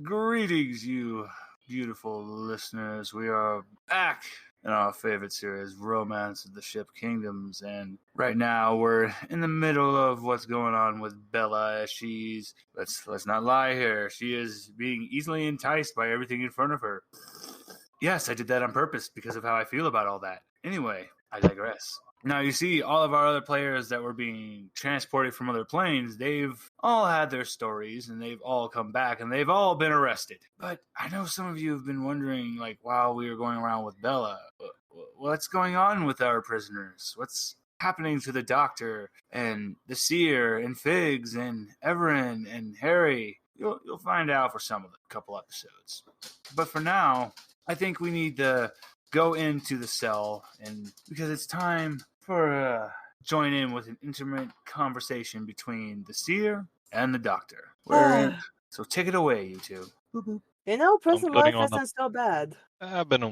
Greetings, you beautiful listeners. We are back in our favorite series, Romance of the Ship Kingdoms, and right now we're in the middle of what's going on with Bella. She's let's not lie here. She is being easily enticed by everything in front of her. Yes, I did that on purpose because of how I feel about all that. Anyway, I digress. Now, you see, all of our other players that were being transported from other planes, they've all had their stories, and they've all come back, and they've all been arrested. But I know some of you have been wondering, like, while we were going around with Bella, what's going on with our prisoners? What's happening to the Doctor, and the Seer, and Figs, and Everin, and Harry? You'll find out for some of the couple episodes. But for now, I think we need to go into the cell, and because it's time for join in with an intimate conversation between the Seer and the Doctor. So take it away, you two. Prison life isn't so bad. I've been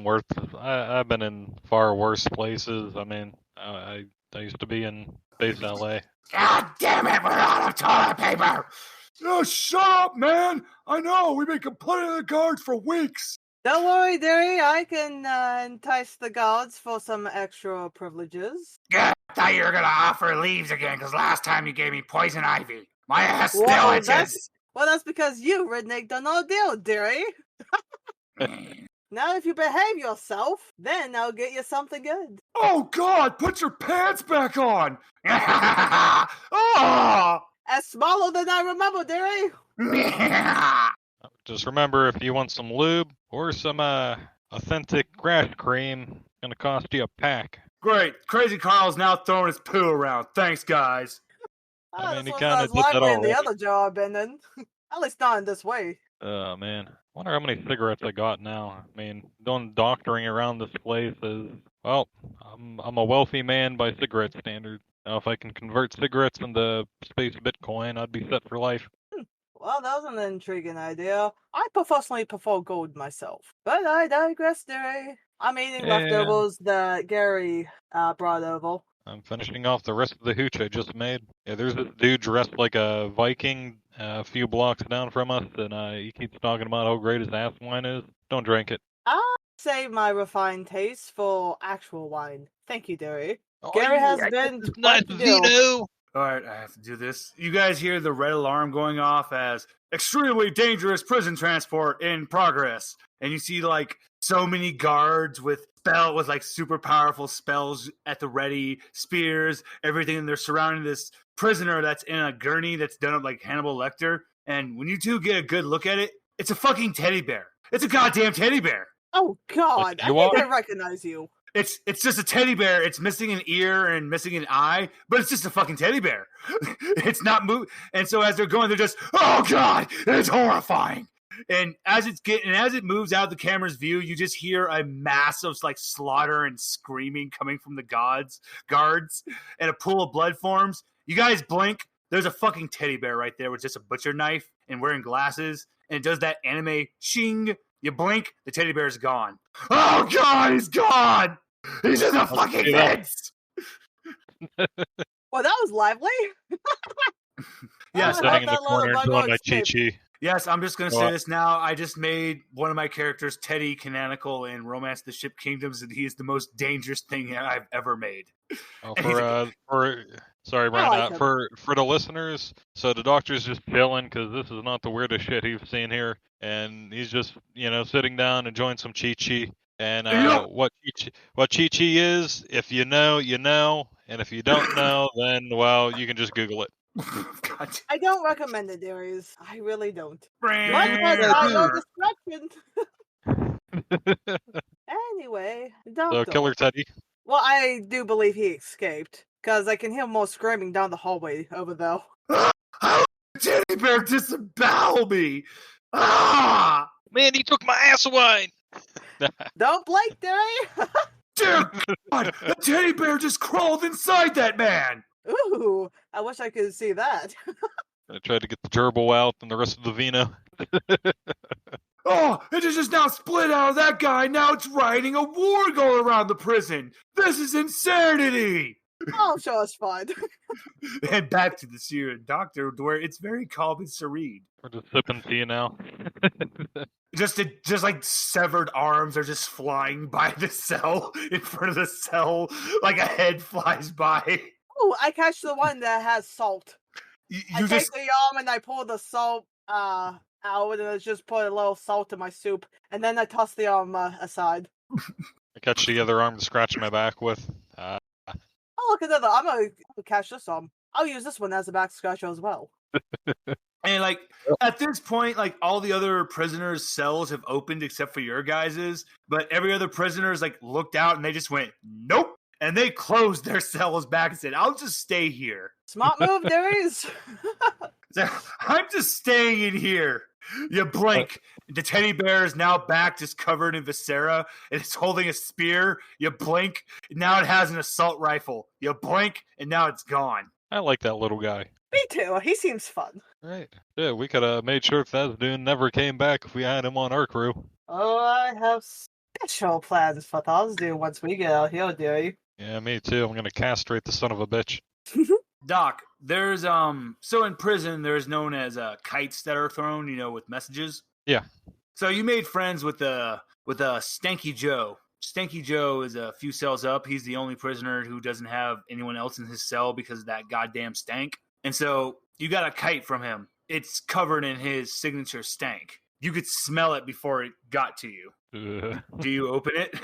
in far worse places. I mean, I used to be in base LA. God damn it, we're out of toilet paper! Oh, shut up, man! I know, we've been complaining to the guards for weeks! Don't worry, dearie. I can entice the guards for some extra privileges. Yeah, I thought you were going to offer leaves again, because last time you gave me poison ivy. My ass still itches. That's because you reneged on our deal, dearie. Now if you behave yourself, then I'll get you something good. Oh, God! Put your pants back on! Oh! As smaller than I remember, dearie. Just remember, if you want some lube or some authentic grass cream, it's gonna cost you a pack. Great. Crazy Carl's now throwing his poo around. Thanks, guys. I mean, this he kind of was did that lively in already. the other job, and then at least not in this way. Oh, man. Wonder how many cigarettes I got now. I mean, doing doctoring around this place is, well, I'm a wealthy man by cigarette standards. Now, if I can convert cigarettes into space Bitcoin, I'd be set for life. Well, that was an intriguing idea. I personally prefer gold myself. But I digress, dearie. I'm eating leftovers that Gary brought over. I'm finishing off the rest of the hooch I just made. Yeah, there's this dude dressed like a Viking a few blocks down from us, and he keeps talking about how great his ass wine is. Don't drink it. I'll save my refined taste for actual wine. Thank you, dearie. Oh, Gary has been quite the deal. Vino! Alright, I have to do this. You guys hear the red alarm going off as extremely dangerous prison transport in progress. And you see like so many guards with like super powerful spells at the ready, spears, everything, and they're surrounding this prisoner that's in a gurney that's done up like Hannibal Lecter. And when you two get a good look at it, it's a fucking teddy bear. It's a goddamn teddy bear. Oh God, I think I recognize you. It's just a teddy bear. It's missing an ear and missing an eye, but it's just a fucking teddy bear. It's not moving. And so as they're going, they're just, oh God, it's horrifying. And as it moves out of the camera's view, you just hear a massive like slaughter and screaming coming from the guards, and a pool of blood forms. You guys blink. There's a fucking teddy bear right there with just a butcher knife and wearing glasses, and it does that anime shing. You blink, the teddy bear's gone. Oh God, he's gone! He's in the fucking vents! Well, that was lively. Yes, sitting in the corner doing my chi-chi. Yes, I'm just going to say this now. I just made one of my characters, Teddy, canonical in Romance of the Ship Kingdoms, and he is the most dangerous thing I've ever made. Sorry, Brian. For the listeners, so the Doctor's just chilling because this is not the weirdest shit he's seen here, and he's just sitting down enjoying some chi-chi. And what chi-chi is, if you know, you know, and if you don't know, then well, you can just Google it. I don't recommend it, Darius. I really don't. Much less your discretion. Anyway, Doctor. So, Killer Teddy. Well, I do believe he escaped, because I can hear more screaming down the hallway over there. Teddy bear disembowel me! Ah! Man, he took my ass wine! Don't blink, Derry! Dear God! A teddy bear just crawled inside that man! Ooh, I wish I could see that. I tried to get the gerbil out and the rest of the vino. Oh, it is just now split out of that guy. Now it's riding a war going around the prison. This is insanity. Oh, sure, it's fine. And back to the Seer and Doctor, where it's very calm and serene. We're just sipping tea now. Just like severed arms are just flying by the cell in front of the cell, like a head flies by. Oh, I catch the one that has salt. I take the arm and I pull the salt out, and I just put a little salt in my soup, and then I toss the arm aside. I catch the other arm to scratch my back with. Oh, look at that! I'm gonna catch this arm. I'll use this one as a back scratcher as well. And like at this point, like all the other prisoners' cells have opened except for your guys's, but every other prisoner's like looked out and they just went, nope. And they closed their cells back and said, I'll just stay here. Smart move, Darius. I'm just staying in here. You blink. The teddy bear is now back, just covered in viscera, and it's holding a spear. You blink. Now it has an assault rifle. You blink, and now it's gone. I like that little guy. Me too. He seems fun. Right. Yeah, we could have made sure Thesdune never came back if we had him on our crew. Oh, I have special plans for Thesdune once we get out here, dearie. Yeah, me too. I'm gonna castrate the son of a bitch. Doc, there's so in prison there's known as kites that are thrown, with messages. Yeah. So you made friends with Stanky Joe. Stanky Joe is a few cells up. He's the only prisoner who doesn't have anyone else in his cell because of that goddamn stank. And so you got a kite from him. It's covered in his signature stank. You could smell it before it got to you. Do you open it?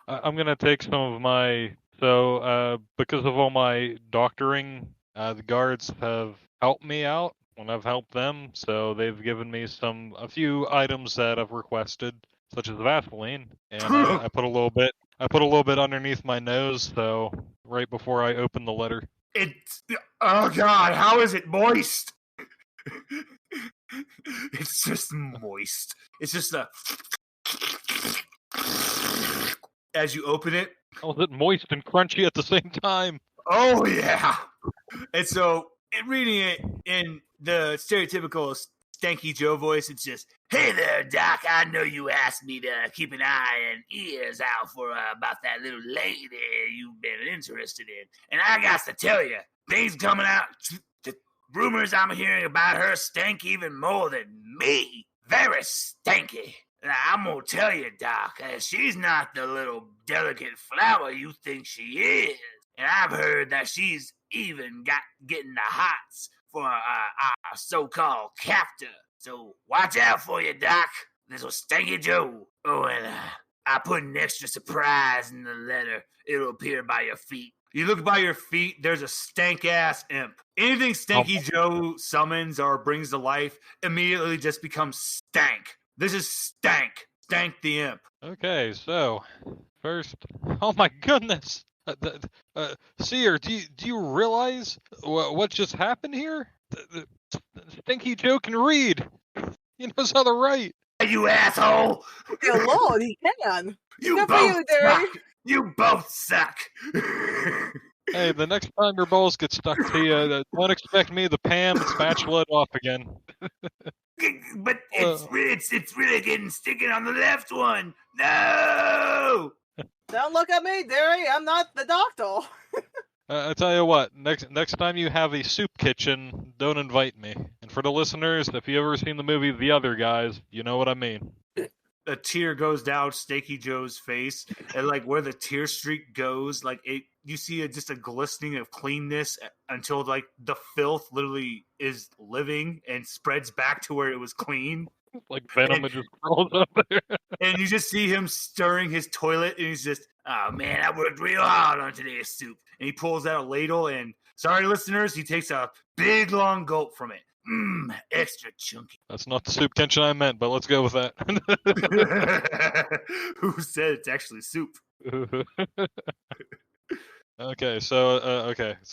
I'm gonna take some of my because of all my doctoring, the guards have helped me out when I've helped them. So they've given me a few items that I've requested, such as Vaseline, and I put a little bit underneath my nose, so right before I open the letter. Oh God, how is it moist? It's just moist. It's just as you open it. Oh, is it moist and crunchy at the same time? Oh yeah. And so, reading it in the stereotypical Stanky Joe voice, it's just, "Hey there, Doc. I know you asked me to keep an eye and ears out for about that little lady you've been interested in, and I got to tell you, things coming out. The rumors I'm hearing about her stink even more than me. Very stanky. Now, I'm gonna tell you, Doc, she's not the little delicate flower you think she is. And I've heard that she's even getting the hots for our so-called captor. So watch out for you, Doc. This was Stanky Joe. Oh, and I put an extra surprise in the letter. It'll appear by your feet. You look by your feet, there's a stank-ass imp. Anything Stanky Joe summons or brings to life immediately just becomes stank. This is Stank. Stank the imp. Okay, so first, oh my goodness, Seer, do you realize what just happened here? Stinky Joe can read. He knows how to write. You asshole! Dear Lord, he can. You Good both for you, Derry. suck. You both suck. Hey, the next time your balls get stuck to you, don't expect me to Pam and spatula it off again. But it's really getting sticking on the left one. No! Don't look at me, Derry. I'm not the doctor. I tell you what, next time you have a soup kitchen, don't invite me. And for the listeners, if you ever seen the movie The Other Guys, you know what I mean. A tear goes down Stanky Joe's face, and like where the tear streak goes, like you see just a glistening of cleanness until like the filth literally is living and spreads back to where it was clean. Like venom just crawls up there. And you just see him stirring his toilet, and he's just, oh man, I worked real hard on today's soup. And he pulls out a ladle, and sorry listeners, he takes a big long gulp from it. Extra chunky. That's not the soup kitchen I meant, but let's go with that. Who said it's actually soup? Okay, so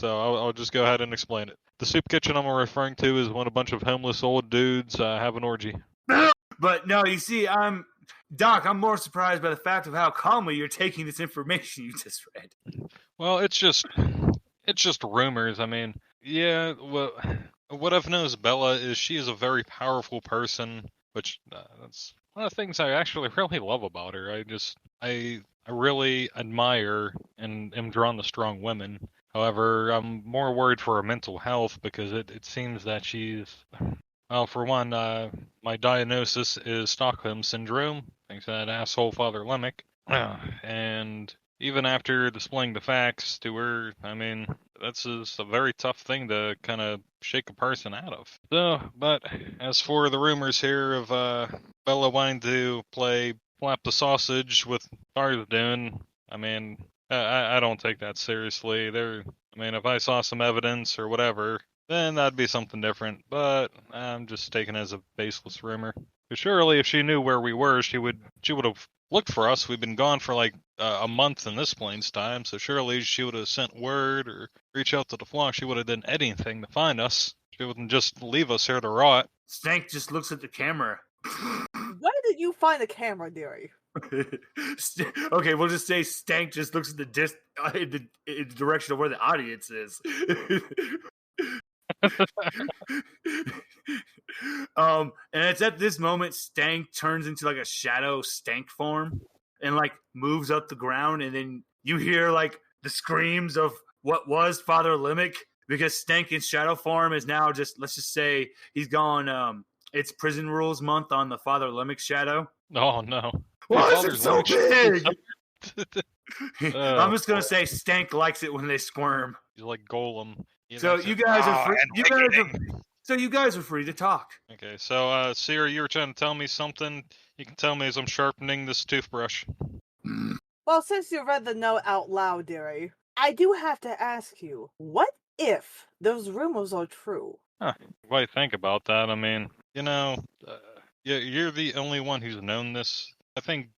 I'll just go ahead and explain it. The soup kitchen I'm referring to is when a bunch of homeless old dudes have an orgy. But no, you see, Doc, I'm more surprised by the fact of how calmly you're taking this information you just read. Well, it's just rumors. I mean, yeah, well, what I've noticed, Bella, is she is a very powerful person, which that's one of the things I actually really love about her. I really admire and am drawn to strong women. However, I'm more worried for her mental health because it seems that she's, well, for one, my diagnosis is Stockholm Syndrome, thanks to that asshole Father Lemick. And even after displaying the facts to her, I mean, that's just a very tough thing to kind of shake a person out of. So, but as for the rumors here of Bella wanting to play Flap the Sausage with Tarsdoon, I mean, I don't take that seriously. I mean, if I saw some evidence or whatever, then that'd be something different. But I'm just taking it as a baseless rumor. Because surely, if she knew where we were, she would have looked for us. We've been gone for like a month in this plane's time, so surely she would have sent word or reach out to the flock. She would have done anything to find us. She wouldn't just leave us here to rot. Stank just looks at the camera. Where did you find the camera, dearie? Okay, we'll just say Stank just looks at in the direction of where the audience is. And it's at this moment Stank turns into like a shadow Stank form and like moves up the ground, and then you hear like the screams of what was Father Lemick, because Stank in shadow form is now just, let's just say he's gone it's prison rules month on the Father Lemick shadow. Oh no. Why is it so big? I'm just gonna say Stank likes it when they squirm. He's like Golem. So you guys are free. You guys are free to talk. Okay, so Seer, you were trying to tell me something. You can tell me as I'm sharpening this toothbrush. Well, since you read the note out loud, dearie, I do have to ask you, what if those rumors are true? Huh. What do you think about that? I mean, you're the only one who's known this. I think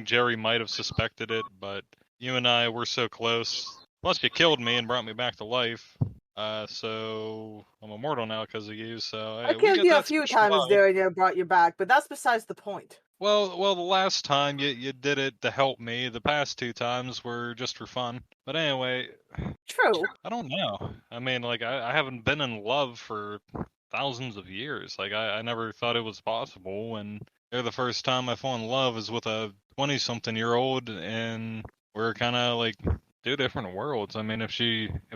Jerry might have suspected it, but you and I were so close. Plus, you killed me and brought me back to life. So I'm immortal now because of you. So I killed you a few times there and I brought you back, but that's besides the point. Well, the last time you did it to help me. The past 2 times were just for fun. But anyway, true. I don't know. I mean, like I haven't been in love for thousands of years. Like I never thought it was possible. And the first time I fall in love is with a 20-something-year-old, and we're kind of like 2 different worlds. I mean, if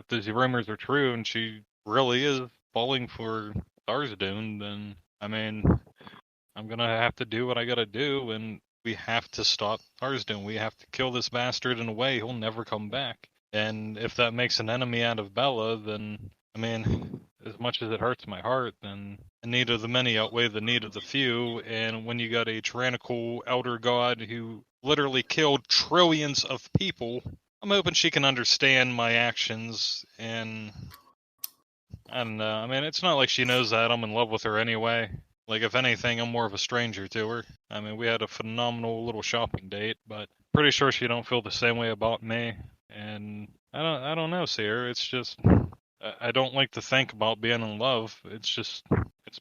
these rumors are true and she really is falling for Tarsdoon, then I mean, I'm gonna have to do what I gotta do, and we have to stop Tarsdoon. We have to kill this bastard in a way he'll never come back. And if that makes an enemy out of Bella, then I mean, as much as it hurts my heart, then the need of the many outweigh the need of the few. And when you got a tyrannical elder god who literally killed trillions of people, I'm hoping she can understand my actions. And I don't know. I mean, it's not like she knows that I'm in love with her anyway. Like, if anything, I'm more of a stranger to her. I mean, we had a phenomenal little shopping date, but pretty sure she don't feel the same way about me. And I don't know, Seer. It's just I don't like to think about being in love. It's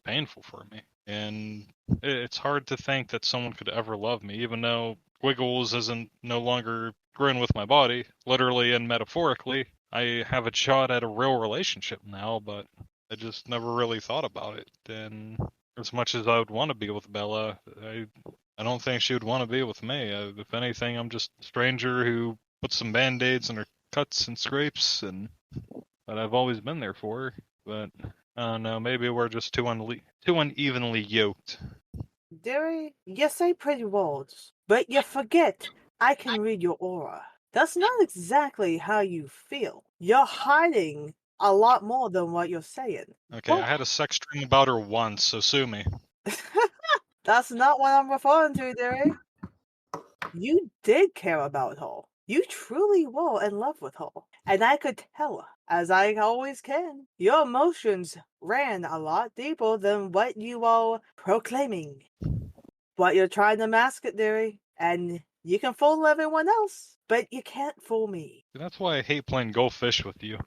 painful for me. And it's hard to think that someone could ever love me, even though Wiggles isn't no longer growing with my body, literally and metaphorically. I have a shot at a real relationship now, but I just never really thought about it. And as much as I would want to be with Bella, I don't think she would want to be with me. If anything, I'm just a stranger who puts some band-aids in her cuts and scrapes, and but I've always been there for her. But I don't know, maybe we're just too unevenly yoked. Dearie, you say pretty words, but you forget I can read your aura. That's not exactly how you feel. You're hiding a lot more than what you're saying. Okay, I had a sex dream about her once, so sue me. That's not what I'm referring to, dearie. You did care about her. You truly were in love with her. And I could tell, as I always can, your emotions ran a lot deeper than what you are proclaiming. But you're trying to mask it, dearie. And you can fool everyone else, but you can't fool me. That's why I hate playing Go Fish with you.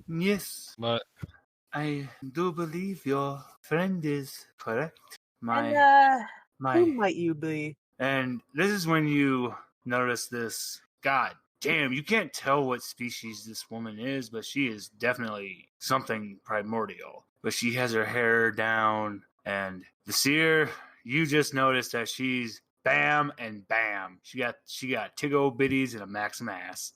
Yes, but I do believe your friend is correct. Who might you be? And this is when you notice this. God damn, you can't tell what species this woman is, but she is definitely something primordial. But she has her hair down, and the seer, you just noticed that she's bam and bam. She got tig old bitties and a maxim ass.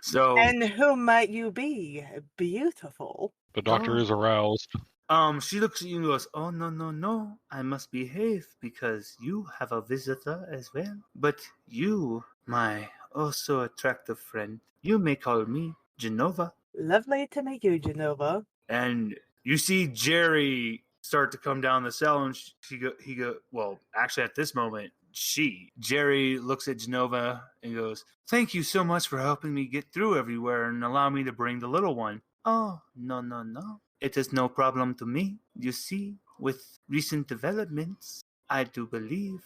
So, And who might you be? Beautiful. The doctor is aroused. she looks at you and goes, "Oh, no, no, no. I must behave because you have a visitor as well. But you, my oh so attractive friend, you may call me Genova." Lovely to meet you, Genova. And you see Jerry start to come down the cell, and well, actually, at this moment, Jerry looks at Genova and goes, "Thank you so much for helping me get through everywhere and allow me to bring the little one." "Oh, no, no, no. It is no problem to me. You see, with recent developments, I do believe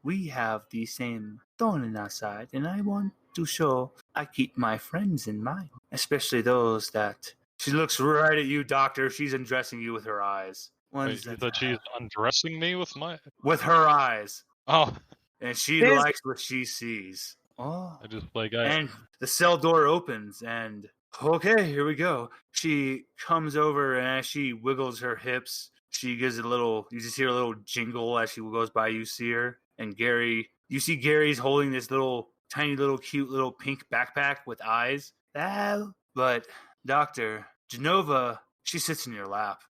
we have the same thorn in our side, and I want to show I keep my friends in mind, especially those that..." She looks right at you, Doctor. She's undressing you with her eyes. Wait, you said she's undressing me with my... With her eyes. Oh. And she This- likes what she sees. Oh. I just like... And the cell door opens, and okay, here we go. She comes over, and as she wiggles her hips, she gives it a little... You just hear a little jingle as she goes by. You see her. And Gary... You see Gary's holding this little, tiny little, cute little pink backpack with eyes. But... Doctor, Genova, she sits in your lap.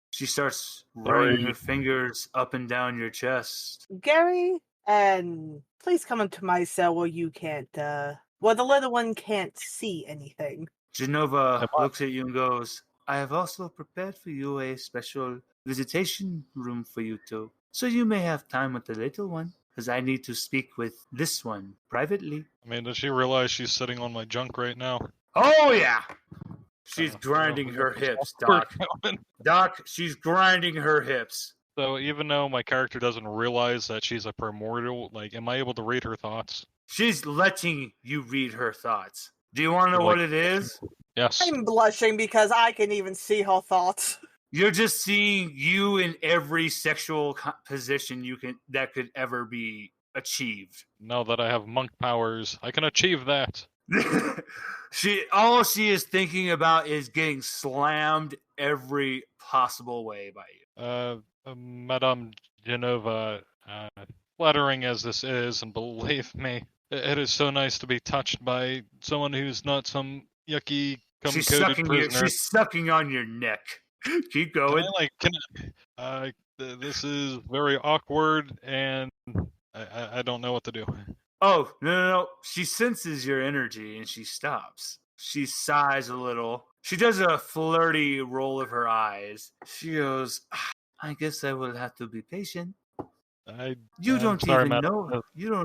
She starts running her fingers up and down your chest. Gary, and please come into my cell where you can't, the little one can't see anything. Genova looks at you and goes, "I have also prepared for you a special visitation room for you two, so you may have time with the little one, because I need to speak with this one privately." I mean, does she realize she's sitting on my junk right now? Oh, yeah. She's grinding her hips, Doc. Doc, she's grinding her hips. So even though my character doesn't realize that she's a primordial, like, am I able to read her thoughts? She's letting you read her thoughts. Do you want to know what it is? Yes. I'm blushing because I can even see her thoughts. You're just seeing you in every sexual position that could ever be achieved. Now that I have monk powers, I can achieve that. All she is thinking about is getting slammed every possible way by you. Madame Genova, flattering as this is, and believe me, it is so nice to be touched by someone who's not some yucky, cum-coated prisoner. She's sucking on your neck. Keep going. This is very awkward, and I don't know what to do. Oh, no. She senses your energy, and she stops. She sighs a little. She does a flirty roll of her eyes. She goes, "I guess I will have to be patient. You don't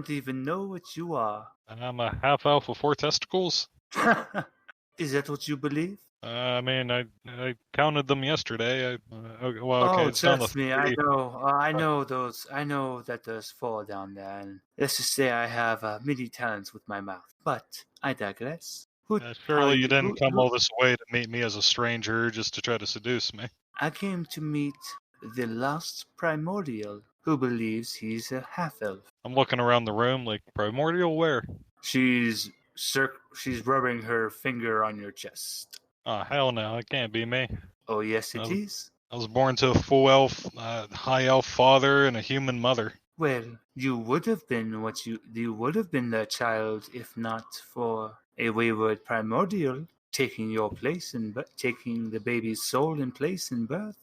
even know what you are." I'm a half-elf with 4 testicles? Is that what you believe? I mean, I counted them yesterday. Trust me, I know. I know those. I know that there's 4 down there, and let's just say I have many talents with my mouth. But I digress. Surely you didn't come all this way to meet me as a stranger just to try to seduce me. I came to meet the lost primordial who believes he's a half-elf. I'm looking around the room like, primordial where? She's rubbing her finger on your chest. Oh, hell no, it can't be me. Oh, yes, it is. I was born to a full elf, high elf father and a human mother. Well, you would have been the child if not for a wayward primordial taking your place and taking the baby's soul in place in birth.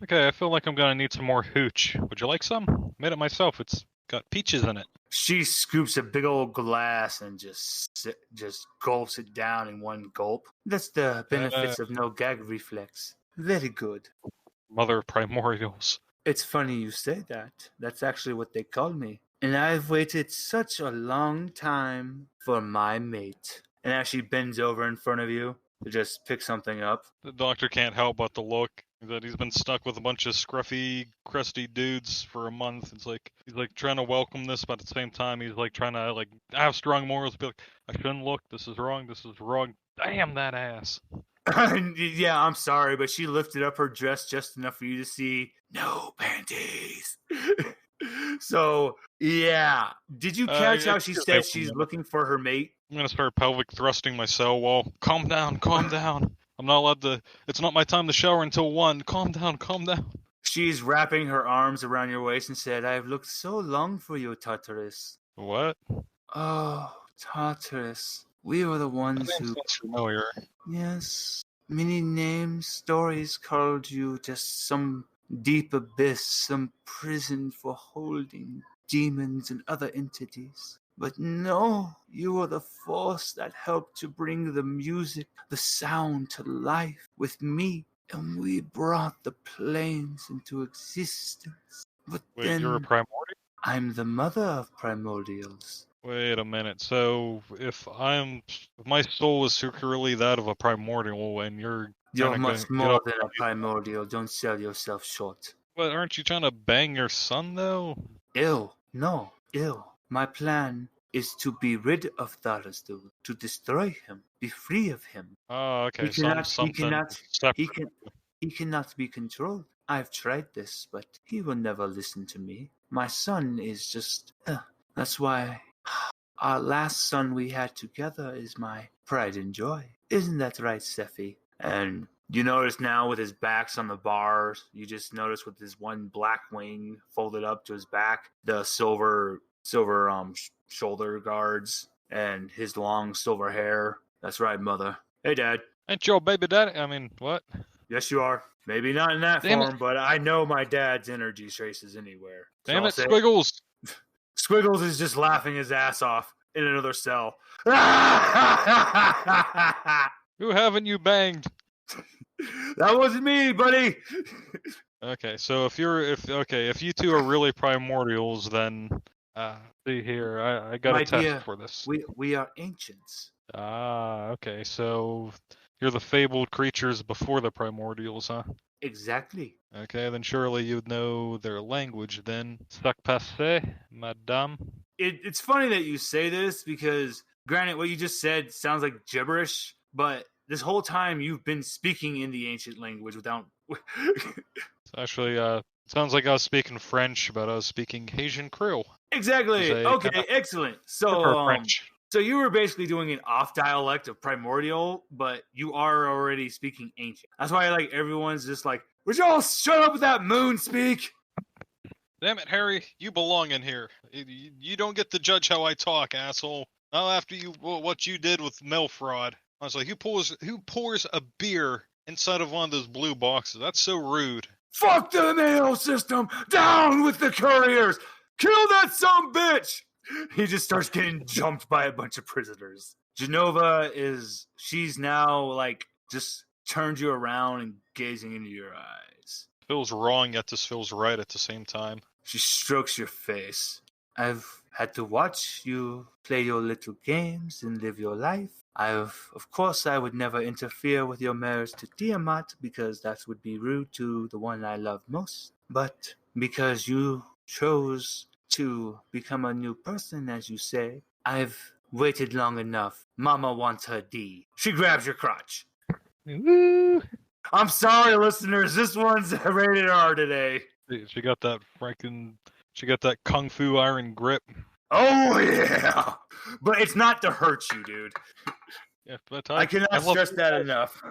Okay, I feel like I'm gonna need some more hooch. Would you like some? Made it myself. It's got peaches in it. She scoops a big old glass and just gulps it down in one gulp. That's the benefits of no gag reflex. Very good. Mother of primordials. It's funny you say that. That's actually what they call me. And I've waited such a long time for my mate. And as she bends over in front of you to just pick something up. The doctor can't help but to look. That he's been stuck with a bunch of scruffy, crusty dudes for a month. It's like he's like trying to welcome this, but at the same time he's like trying to like have strong morals. Be like, I shouldn't look. This is wrong. This is wrong. Damn that ass. Yeah, I'm sorry, but she lifted up her dress just enough for you to see no panties. So yeah, did you catch how she said she's looking for her mate? I'm gonna start pelvic thrusting my cell wall. Calm down. Calm down. I'm not allowed to... It's not my time to shower until 1. Calm down, calm down. She's wrapping her arms around your waist and said, "I've looked so long for you, Tartarus." What? Oh, Tartarus. We were the That ones name who... sounds familiar. Yes. Many names, stories called you just some deep abyss, some prison for holding demons and other entities. But no, you were the force that helped to bring the music, the sound to life with me, and we brought the planes into existence. But Wait, you're a then primordial? I'm the mother of primordials. Wait a minute. So if my soul is secretly that of a primordial, and you're You're trying to much get more up, than a primordial. Don't sell yourself short. but aren't you trying to bang your son though? Ill. No, ill. My plan is to be rid of Tharastu, to destroy him, be free of him. Oh, okay. He cannot, he Something cannot, he separate. can, he cannot be controlled. I've tried this, but he will never listen to me. My son is just, that's why our last son we had together is my pride and joy. Isn't that right, Sephi? And you notice now with his back's on the bars, you just notice with his one black wing folded up to his back, the silver shoulder guards and his long silver hair. That's right, mother. Hey, Dad. Ain't your baby daddy? I mean, what? Yes, you are. Maybe not in that Damn it. form, but I know my dad's energy traces anywhere. So Damn I'll it, say- Squiggles! Squiggles is just laughing his ass off in another cell. Who haven't you banged? That wasn't me, buddy. Okay, so if you two are really primordials, then see here, I got My a test dear, for this. we are ancients. Ah, okay, so you're the fabled creatures before the primordials, huh? Exactly. Okay, then surely you'd know their language then. Sac passe, madame? It's funny that you say this because, granted, what you just said sounds like gibberish, but this whole time you've been speaking in the ancient language without. It's actually, sounds like I was speaking French, but I was speaking Haitian Creole. Exactly. Say, Okay, kinda excellent. prefer So, French. so you were basically doing an off dialect of primordial, but you are already speaking ancient. That's why like everyone's just like, would y'all shut up with that moon speak? Damn it, Harry, you belong in here. You don't get to judge how I talk, asshole. Not after what you did with mail fraud. I was like, who pours a beer inside of one of those blue boxes? That's so rude. Fuck the mail system! Down with the couriers! Kill that some bitch! He just starts getting jumped by a bunch of prisoners. Genova she's now like just turned you around and gazing into your eyes. Feels wrong, yet this feels right at the same time. She strokes your face. I've had to watch you play your little games and live your life. Of course, I would never interfere with your marriage to Tiamat because that would be rude to the one I love most. But because you chose to become a new person, as you say, I've waited long enough. Mama wants her D. She grabs your crotch. Woo! I'm sorry, listeners. This one's rated R today. She got that kung fu iron grip. Oh, yeah. But it's not to hurt you, dude. Yeah, but I cannot stress that enough.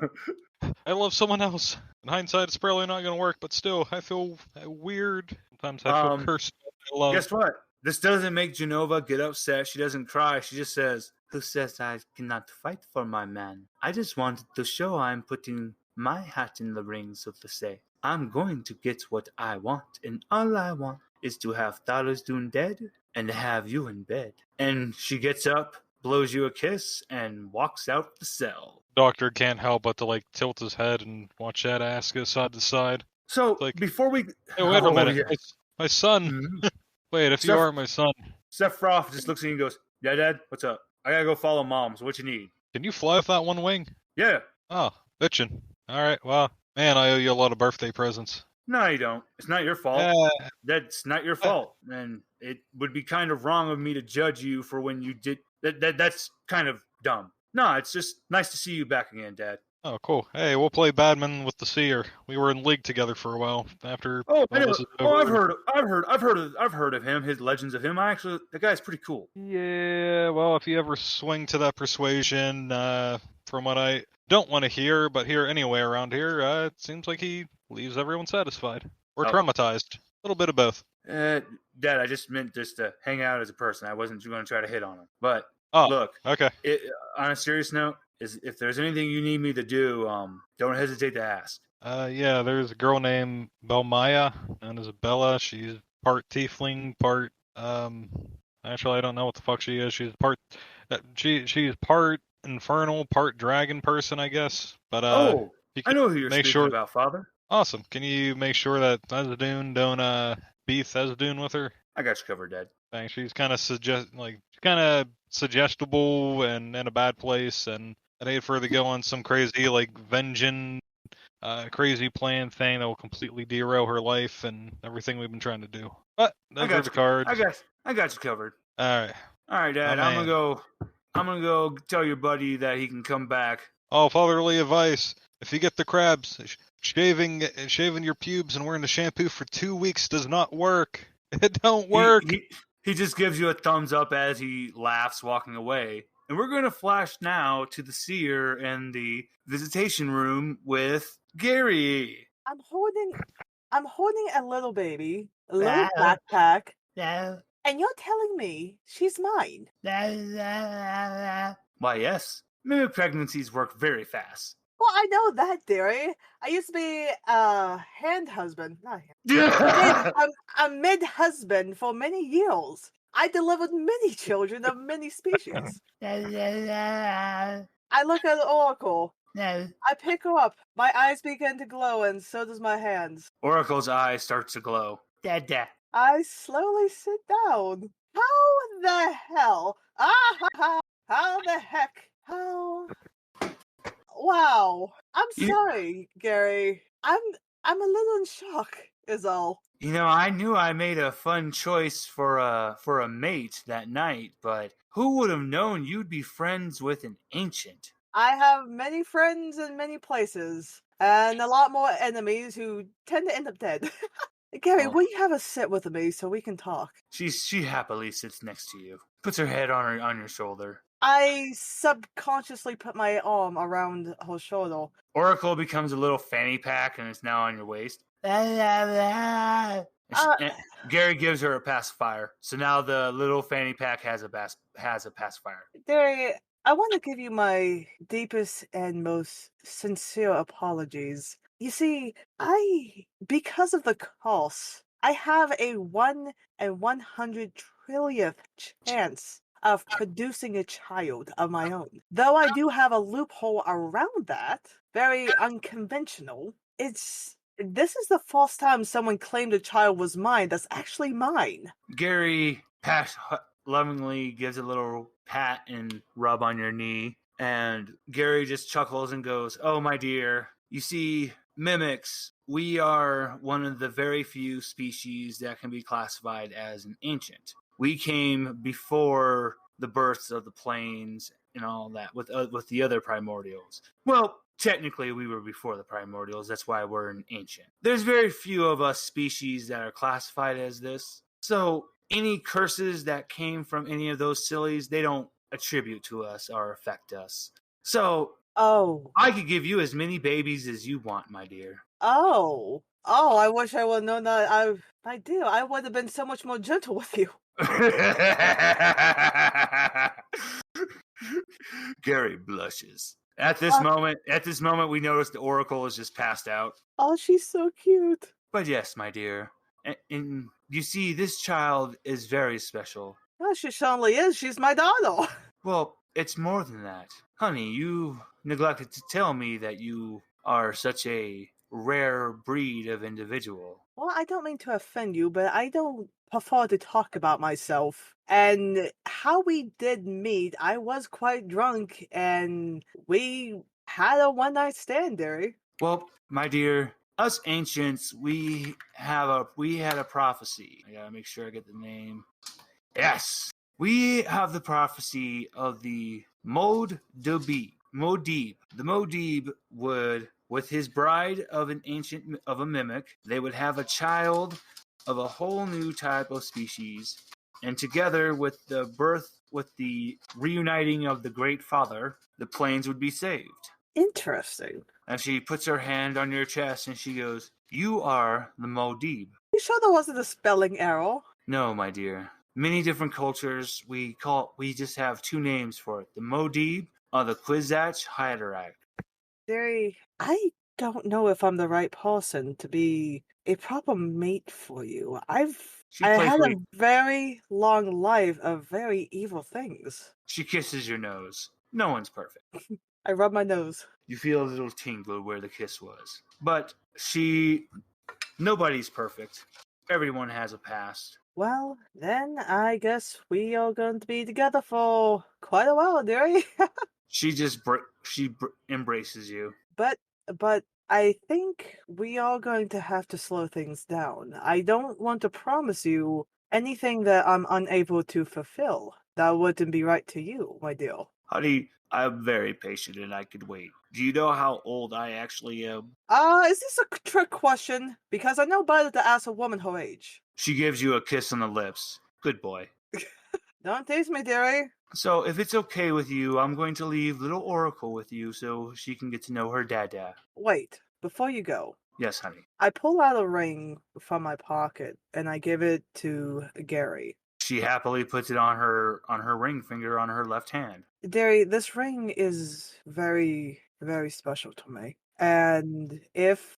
I love someone else. In hindsight, it's probably not going to work, but still, I feel weird. Sometimes I feel cursed. I love. Guess what? This doesn't make Genova get upset. She doesn't cry. She just says, who says I cannot fight for my man? I just wanted to show I'm putting my hat in the ring, so to say. I'm going to get what I want, and all I want is to have Thalazdun dead and to have you in bed. And she gets up, blows you a kiss, and walks out the cell. Doctor can't help but to tilt his head and watch that ass go side to side. So before we, hey, wait a minute, yeah. my son. Mm-hmm. Wait, if you are my son, Sephiroth just looks at you and goes, "Yeah, Dad, what's up? I gotta go follow Mom. So what you need?" Can you fly with that one wing? Yeah. Oh, bitchin'. All right, well, man, I owe you a lot of birthday presents. No, you don't. It's not your fault. That's not your fault, and it would be kind of wrong of me to judge you for when you did that. That's kind of dumb. No, it's just nice to see you back again, Dad. Oh, cool. Hey, we'll play badminton with the Seer. We were in league together for a while after. Oh, I know. I've heard of him. His legends of him. The guy's pretty cool. Yeah. Well, if you ever swing to that persuasion, from what I don't want to hear, but hear anyway around here, it seems like he leaves everyone satisfied or traumatized. A little bit of both. Dad, I just meant just to hang out as a person. I wasn't going to try to hit on him, but. Oh, look, okay. On a serious note, if there's anything you need me to do, don't hesitate to ask. Yeah, there's a girl named Belmaya, known as Bella. She's part tiefling, part actually I don't know what the fuck she is. She's part she's part infernal, part dragon person, I guess. But Oh, you I can know who you're make speaking sure. about, Father. Awesome. Can you make sure that Thesdoon don't be Thesdoon with her? I got you covered, Dad. Thanks. She's kind of kind of suggestible and in a bad place, and I'd hate for her to go on some crazy like vengeance crazy plan thing that will completely derail her life and everything we've been trying to do. But those are the cards. I got you covered. All right, Dad. My I'm man. gonna go tell your buddy that he can come back. Oh, fatherly advice: if you get the crabs, shaving your pubes and wearing the shampoo for 2 weeks does not work. It don't work. He just gives you a thumbs up as he laughs, walking away. And we're gonna flash now to the seer in the visitation room with Gary. I'm holding a little baby, a little backpack, No. and you're telling me she's mine. Why, yes. Mimic pregnancies work very fast. Well, I know that, dearie. I used to be a hand husband, not hand, a mid husband for many years. I delivered many children of many species. I look at the oracle. No. I pick her up. My eyes begin to glow, and so does my hands. Oracle's eyes start to glow. Dada. I slowly sit down. How the hell? How the heck? How? Wow. I'm sorry, Gary. I'm a little in shock, is all. You know, I knew I made a fun choice for a mate that night, but who would have known you'd be friends with an ancient? I have many friends in many places, and a lot more enemies who tend to end up dead. Gary, will you have a sit with me so we can talk? She happily sits next to you, puts her head on your shoulder. I subconsciously put my arm around her shoulder. Oracle becomes a little fanny pack and is now on your waist. Gary gives her a pacifier, so now the little fanny pack has a pacifier. Gary, I want to give you my deepest and most sincere apologies. You see, because of the curse, I have a 1 in 100 trillionth chance of producing a child of my own. Though I do have a loophole around that, very unconventional, this is the first time someone claimed a child was mine that's actually mine. Gary lovingly gives a little pat and rub on your knee, and Gary just chuckles and goes, "Oh, my dear, you see, mimics, we are one of the very few species that can be classified as an ancient. We came before the births of the planes and all that with the other primordials. Well, technically we were before the primordials, that's why we're an ancient. There's very few of us species that are classified as this, so any curses that came from any of those sillies, they don't attribute to us or affect us. So, I could give you as many babies as you want, my dear." Oh, I wish I would have known that. My dear, I would have been so much more gentle with you. Gary blushes. At this moment, we notice the Oracle is just passed out. Oh, she's so cute. But yes, my dear, and you see, this child is very special. Oh, she certainly is. She's my daughter. Well, it's more than that. Honey, you neglected to tell me that you are such a rare breed of individual. Well, I don't mean to offend you, but I don't prefer to talk about myself. And how we did meet, I was quite drunk, and we had a one-night stand, Derry. Well, my dear, us ancients, we had a prophecy. I gotta make sure I get the name. Yes, we have the prophecy of the Modib. The Modib would, with his bride of a mimic, they would have a child of a whole new type of species, and together with the reuniting of the Great Father, the planes would be saved. Interesting. And she puts her hand on your chest and she goes, "You are the Modib." You sure there wasn't a spelling error? No, my dear. Many different cultures, we just have two names for it: the Modib or the Kwisatz Haderach. Derry, I don't know if I'm the right person to be a proper mate for you. I had a very long life of very evil things. She kisses your nose. No one's perfect. I rub my nose. You feel a little tingle where the kiss was. But nobody's perfect. Everyone has a past. Well, then I guess we are going to be together for quite a while, Derry. She just embraces you. But I think we are going to have to slow things down. I don't want to promise you anything that I'm unable to fulfill. That wouldn't be right to you, my dear. Honey, I'm very patient and I could wait. Do you know how old I actually am? Is this a trick question? Because I know better to ask a woman her age. She gives you a kiss on the lips. Good boy. Don't tease me, dearie. So, if it's okay with you, I'm going to leave little Oracle with you so she can get to know her dada. Wait, before you go. Yes, honey. I pull out a ring from my pocket and I give it to Gary. She happily puts it on her ring finger on her left hand. Derry, this ring is very, very special to me. And if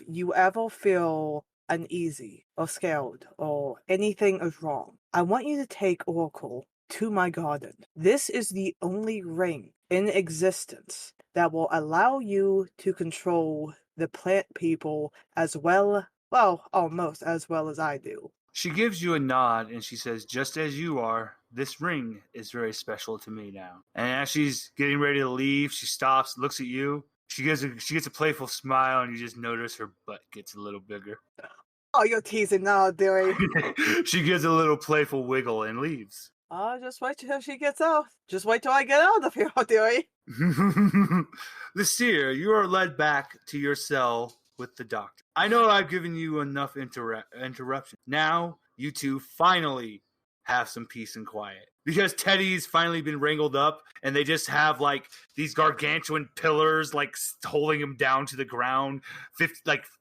you ever feel uneasy or scared or anything is wrong, I want you to take Oracle to my garden. This is the only ring in existence that will allow you to control the plant people as well, almost as well as I do. She gives you a nod and she says, just as you are, this ring is very special to me now. And as she's getting ready to leave, she stops, looks at you. She gets a playful smile and you just notice her butt gets a little bigger. Oh, you're teasing now, dearie. She gives a little playful wiggle and leaves. Just wait till she gets out. Just wait till I get out of here, dearie. The Seer, you are led back to your cell with the doctor. I know I've given you enough interruption. Now, you two finally have some peace and quiet. Because Teddy's finally been wrangled up, and they just have, like, these gargantuan pillars, like, holding him down to the ground.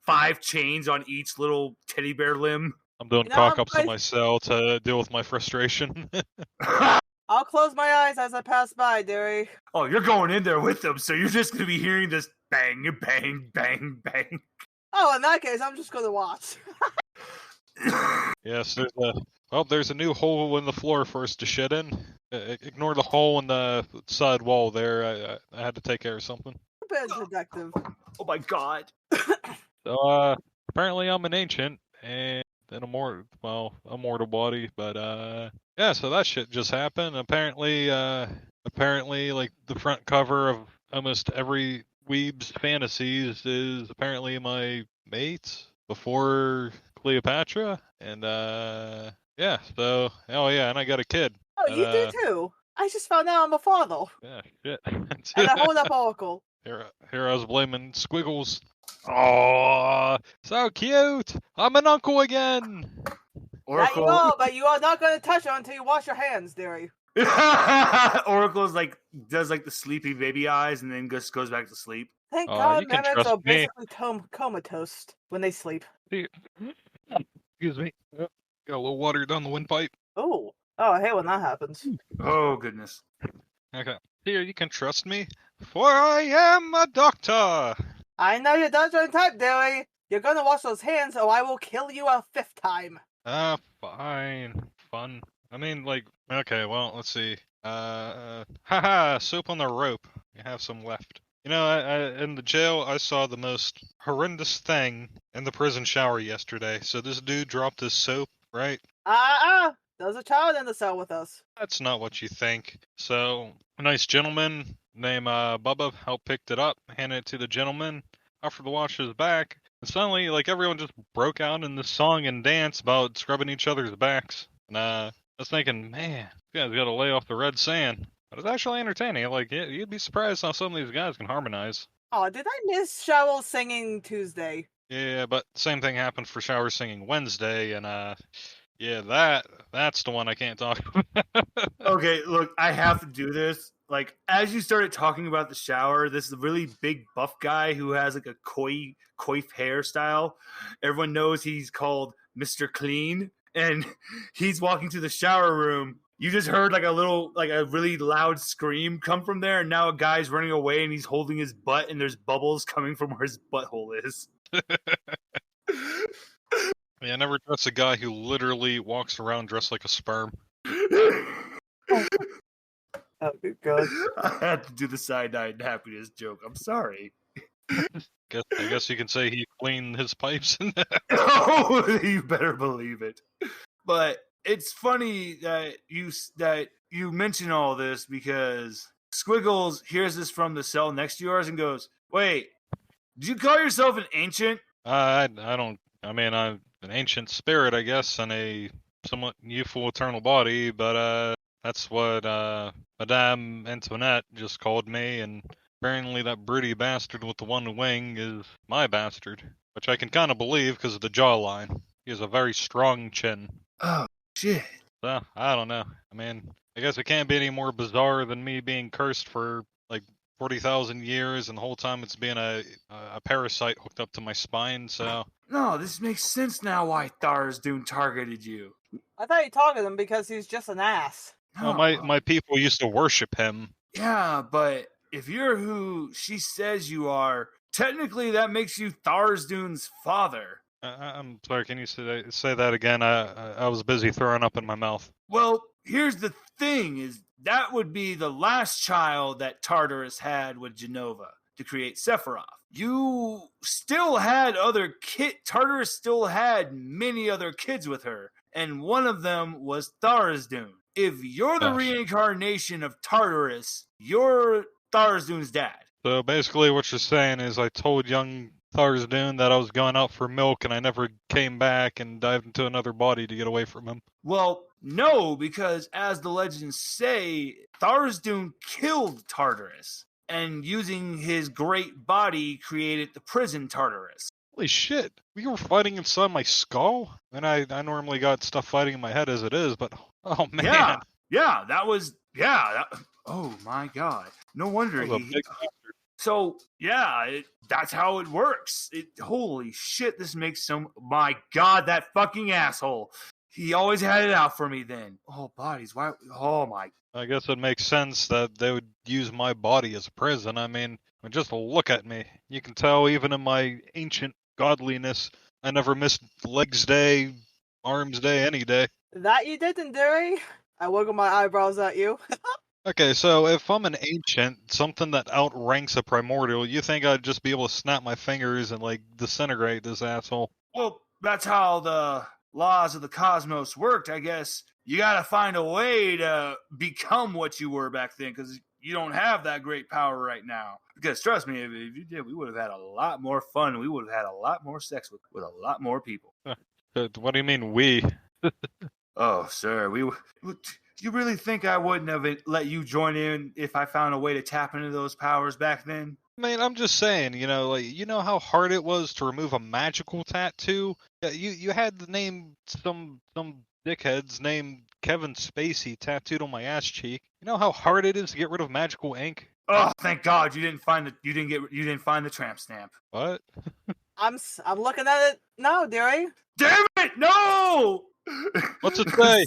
5 chains on each little teddy bear limb. I'm doing cock-ups in my cell to deal with my frustration. I'll close my eyes as I pass by, dearie. Oh, you're going in there with them, so you're just going to be hearing this bang, bang, bang, bang. Oh, in that case, I'm just going to watch. Yes, there's a new hole in the floor for us to shit in. Ignore the hole in the side wall there. I had to take care of something. A bit detective. Oh my god. So, apparently I'm an ancient and an immortal body, but yeah, so that shit just happened. Apparently, like the front cover of almost every weeb's fantasies is apparently my mate before Cleopatra, and yeah, so and I got a kid. Oh, you do too. I just found out I'm a father. Yeah, shit. And I hold up Oracle. Here I was blaming Squiggles. Oh, so cute! I'm an uncle again. Oracle. That you are, but you are not going to touch her until you wash your hands, dearie. Oracle's does the sleepy baby eyes and then just goes back to sleep. Thank God mimics are basically comatose when they sleep. Excuse me. Got a little water down the windpipe. Oh, I hate when that happens. Oh, goodness. Okay. Here, you can trust me, for I am a doctor. I know you're Dungeon type, dearie. You're gonna wash those hands or I will kill you a 5th time. Fine. Fun. I mean, okay, well, let's see. Haha, soap on the rope. You have some left. You know, in the jail, I saw the most horrendous thing in the prison shower yesterday. So this dude dropped his soap, right? There's a child in the cell with us. That's not what you think. So, a nice gentleman named Bubba helped picked it up, handed it to the gentleman, offered to wash his back, and suddenly, everyone just broke out in this song and dance about scrubbing each other's backs. And I was thinking, man, you guys gotta lay off the red sand. But it's actually entertaining. You'd be surprised how some of these guys can harmonize. Oh, did I miss Shower singing Tuesday? Yeah, but same thing happened for Shower singing Wednesday, and yeah, that's the one I can't talk about. Okay, look, I have to do this. As you started talking about the shower, this really big buff guy who has a coif hairstyle. Everyone knows he's called Mr. Clean. and he's walking to the shower room. You just heard like a really loud scream come from there, and now a guy's running away and he's holding his butt, and there's bubbles coming from where his butthole is. Yeah, I never trust a guy who literally walks around dressed like a sperm. Oh, good God. I had to do the cyanide happiness joke. I'm sorry. I guess you can say he cleaned his pipes. Oh, you better believe it. But it's funny that you mention all this because Squiggles hears this from the cell next to yours and goes, "Wait, did you call yourself an ancient?" I don't. I mean, I'm an ancient spirit, I guess, in a somewhat youthful eternal body, but that's what Madame Antoinette just called me, and apparently that broody bastard with the one wing is my bastard, which I can kind of believe because of the jawline. He has a very strong chin. Oh, shit. So, I don't know. I mean, I guess it can't be any more bizarre than me being cursed for like 40,000 years, and the whole time it's being a parasite hooked up to my spine, so... No, this makes sense now why Tharizdun targeted you. I thought you targeted him because he's just an ass. Well, my people used to worship him. Yeah, but if you're who she says you are, technically that makes you Tharizdun's father. I'm sorry, can you say that again? I was busy throwing up in my mouth. Well, here's the thing, is that would be the last child that Tartarus had with Genova to create Sephiroth. You still had other kids. Tartarus still had many other kids with her, and one of them was Tharizdun. If you're the reincarnation of Tartarus, you're Tharizdun's dad. So basically what you're saying is I told young Tharizdun that I was going out for milk and I never came back and dived into another body to get away from him. Well, no, because as the legends say, Tharizdun killed Tartarus, and using his great body created the prison Tartarus. Holy shit, we were fighting inside my skull? And I normally got stuff fighting in my head as it is, but oh man. Yeah, that was, oh my god. No wonder So, yeah, that's how it works. Holy shit, this makes my god, that fucking asshole. He always had it out for me then. Oh, bodies, why? Oh my. I guess it makes sense that they would use my body as a prison. I mean, just look at me. You can tell even in my ancient godliness, I never missed legs day, arms day, any day. That you didn't, Derry? I wiggle my eyebrows at you. Okay, so if I'm an ancient, something that outranks a primordial, you think I'd just be able to snap my fingers and, like, disintegrate this asshole? Well, that's how the laws of the cosmos worked, I guess. You gotta find a way to become what you were back then, because you don't have that great power right now. Because trust me, if you did, we would have had a lot more fun. We would have had a lot more sex with a lot more people. What do you mean, we? Oh, sir, you really think I wouldn't have let you join in if I found a way to tap into those powers back then? I mean, I'm just saying, you know how hard it was to remove a magical tattoo? You had the name, some dickhead's name Kevin Spacey tattooed on my ass cheek. You know how hard it is to get rid of magical ink? Oh, thank God you didn't find the tramp stamp. What? I'm looking at it now, Derry. Damn it! No! What's it say?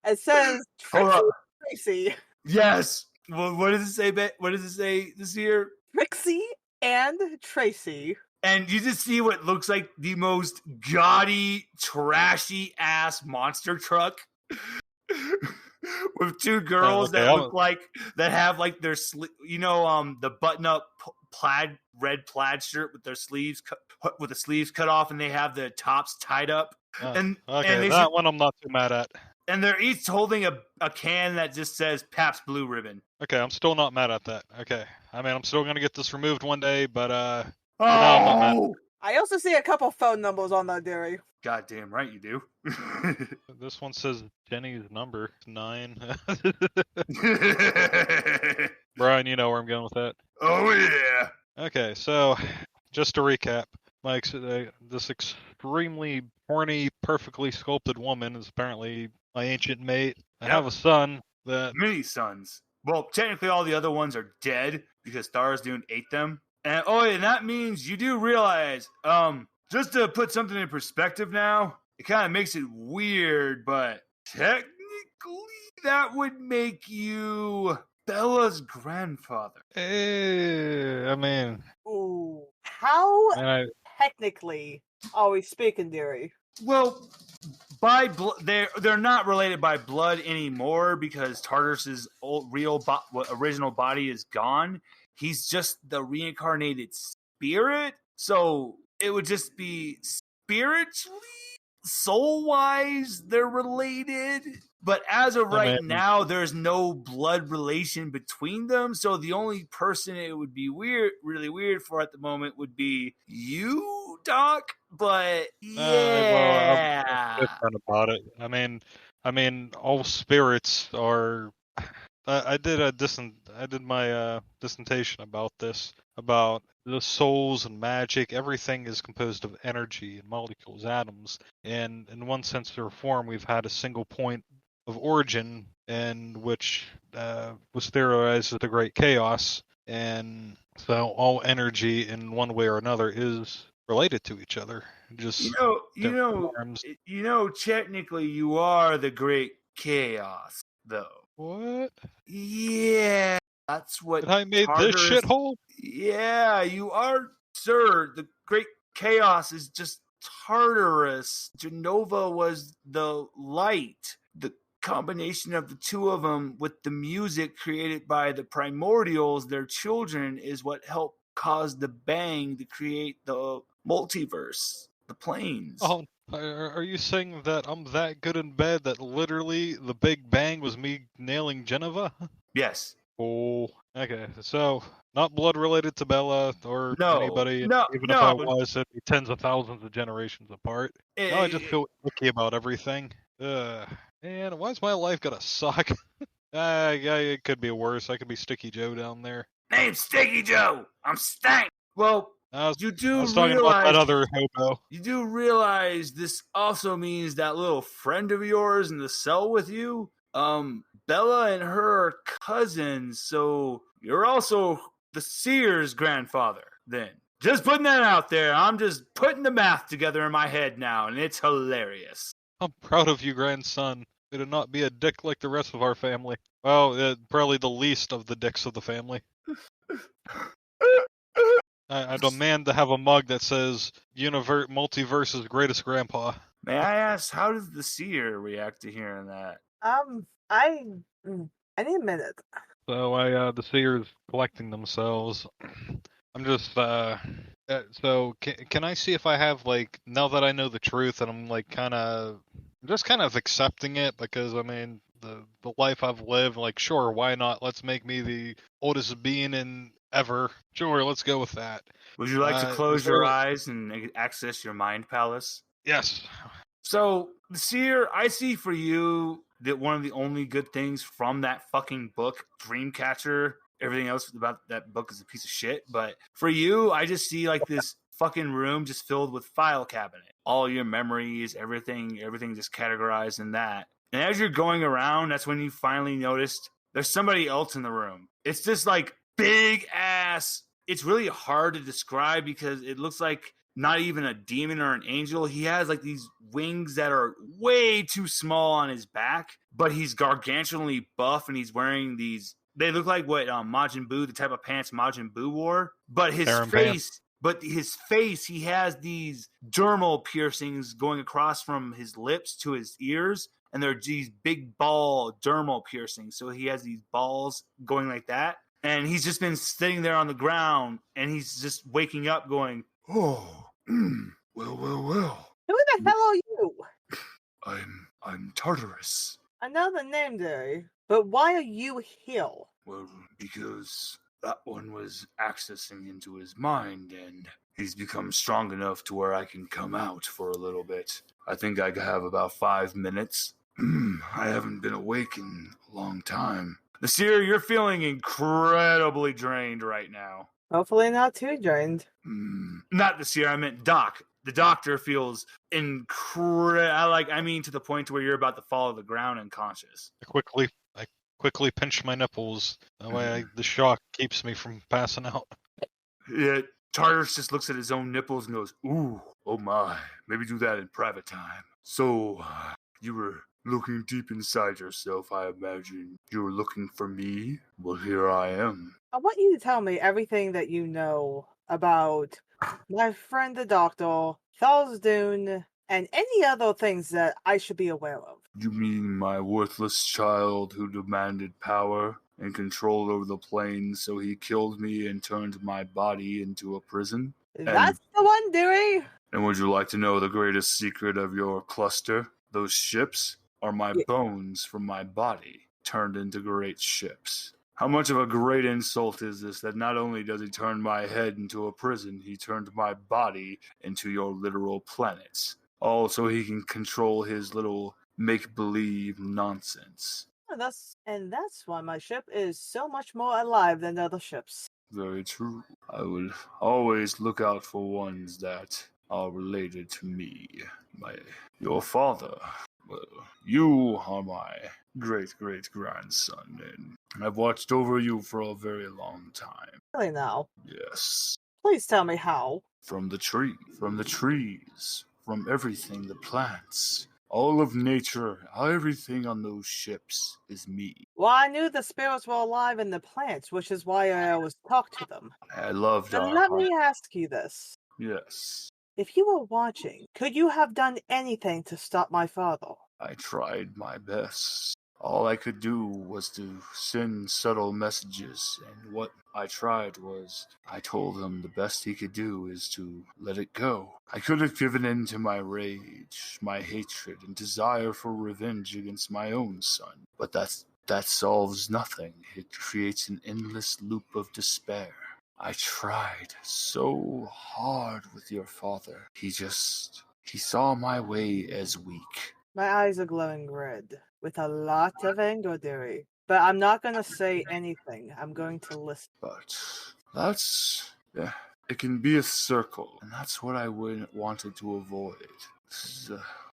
It says Tracy. Yes. Well, what does it say? What does it say this year? Trixie and Tracy. And you just see what looks like the most gaudy, trashy ass monster truck with two girls that have like their the button up red plaid shirt with their sleeves with the sleeves cut off, and they have the tops tied up. One I'm not too mad at. And they're each holding a can that just says Pabst Blue Ribbon. Okay, I'm still not mad at that. Okay. I mean, I'm still going to get this removed one day, but for now, I'm not mad. I also see a couple phone numbers on that, Derry. Goddamn right you do. This one says Jenny's number, 9. Brian, you know where I'm going with that. Oh, yeah. Okay, so just to recap, this extremely horny, perfectly sculpted woman is apparently my ancient mate. I have a son that... Many sons. Well, technically all the other ones are dead because Tharizdun ate them. And that means you do realize, just to put something in perspective now, it kind of makes it weird, but technically that would make you Bella's grandfather. I mean, Ooh. How I, technically are we speaking, dearie? Well, by they're not related by blood anymore because Tartarus's original body is gone. He's just the reincarnated spirit, so it would just be spiritually, soul wise, they're related. But as of right now, there's no blood relation between them. So the only person it would be really weird for at the moment would be you, Doc. But yeah, I'm different about it. I mean, all spirits are. I did my dissertation about this, about the souls and magic. Everything is composed of energy and molecules, atoms, and in one sense or form, we've had a single point of origin, and which was theorized as the Great Chaos, and so all energy in one way or another is related to each other. Just forms. technically you are the Great Chaos, though. What? Yeah, that's what. And I made this shithole? Yeah, you are, sir. The Great Chaos is just Tartarus. Genova was the light. The combination of the two of them with the music created by the primordials, their children, is what helped cause the bang to create the multiverse, the planes. Oh, are you saying that I'm that good in bed that literally the Big Bang was me nailing Geneva? Yes. Oh, okay. So, not blood related to Bella or anybody. Even if I was, it'd be tens of thousands of generations apart. Now I just feel icky about everything. Man, why's my life gonna suck? Yeah, it could be worse. I could be Sticky Joe down there. Name's Sticky Joe. I'm stank. Well, I was talking about that other hobo. You do realize this also means that little friend of yours in the cell with you, Bella and her are cousins, so you're also the Seer's grandfather, then. Just putting that out there. I'm just putting the math together in my head now, and it's hilarious. I'm proud of you, grandson. Way to not be a dick like the rest of our family. Well, probably the least of the dicks of the family. I demand to have a mug that says Multiverse's greatest grandpa. May I ask, how does the Seer react to hearing that? I need a minute. So the Seer's collecting themselves. I'm just so can I see if I have, like, now that I know the truth, and I'm like kind of accepting it, because I mean the life I've lived, like, sure, why not? Let's make me the oldest being in ever. Sure, let's go with that. Would you like to close your eyes and access your mind palace? Yes. So, the Seer, I see for you that one of the only good things from that fucking book, Dreamcatcher, everything else about that book is a piece of shit. But for you, I just see like this fucking room just filled with file cabinet. All your memories, everything just categorized in that. And as you're going around, that's when you finally noticed there's somebody else in the room. It's this like big ass. It's really hard to describe because it looks like not even a demon or an angel. He has like these wings that are way too small on his back, but he's gargantuanly buff, and he's wearing these. They look like what Majin Buu, the type of pants Majin Buu wore, but his face, he has these dermal piercings going across from his lips to his ears, and they're these big ball dermal piercings. So he has these balls going like that, and he's just been sitting there on the ground, and he's just waking up going, "Oh, well. Who the hell are you? I'm Tartarus. I know the name, Derry, but why are you here? Well, because that one was accessing into his mind, and he's become strong enough to where I can come out for a little bit. I think I have about 5 minutes. I haven't been awake in a long time. The Seer, you're feeling incredibly drained right now. Hopefully not too drained. Not the Seer, I meant Doc. The doctor feels to the point where you're about to fall to the ground unconscious. I quickly pinch my nipples. That way the shock keeps me from passing out. Yeah, Tartarus just looks at his own nipples and goes, "Ooh, oh my, maybe do that in private time." So, you were looking deep inside yourself, I imagine. You were looking for me? Well, here I am. I want you to tell me everything that you know about my friend the Doctor, Thorstein, and any other things that I should be aware of. You mean my worthless child who demanded power and control over the plains, so he killed me and turned my body into a prison? That's the one, dearie! And would you like to know the greatest secret of your cluster? Those ships are my Yeah. bones from my body turned into great ships. How much of a great insult is this that not only does he turn my head into a prison, he turned my body into your literal planets. All so he can control his little make-believe nonsense. And that's why my ship is so much more alive than other ships. Very true. I will always look out for ones that are related to me. Your father. Well, you are my great-great-grandson, and I've watched over you for a very long time. Really now. Yes. Please tell me how. From the trees, from everything, the plants. All of nature, everything on those ships is me. Well, I knew the spirits were alive in the plants, which is why I always talked to them. I loved But our let me ask you this. Yes. If you were watching, could you have done anything to stop my father? I tried my best. All I could do was to send subtle messages, and what I tried was I told him the best he could do is to let it go. I could have given in to my rage, my hatred, and desire for revenge against my own son, but that solves nothing. It creates an endless loop of despair. I tried so hard with your father. He saw my way as weak. My eyes are glowing red, with a lot of anger, dearie. But I'm not going to say anything. I'm going to listen. But it can be a circle, and that's what I wanted to avoid.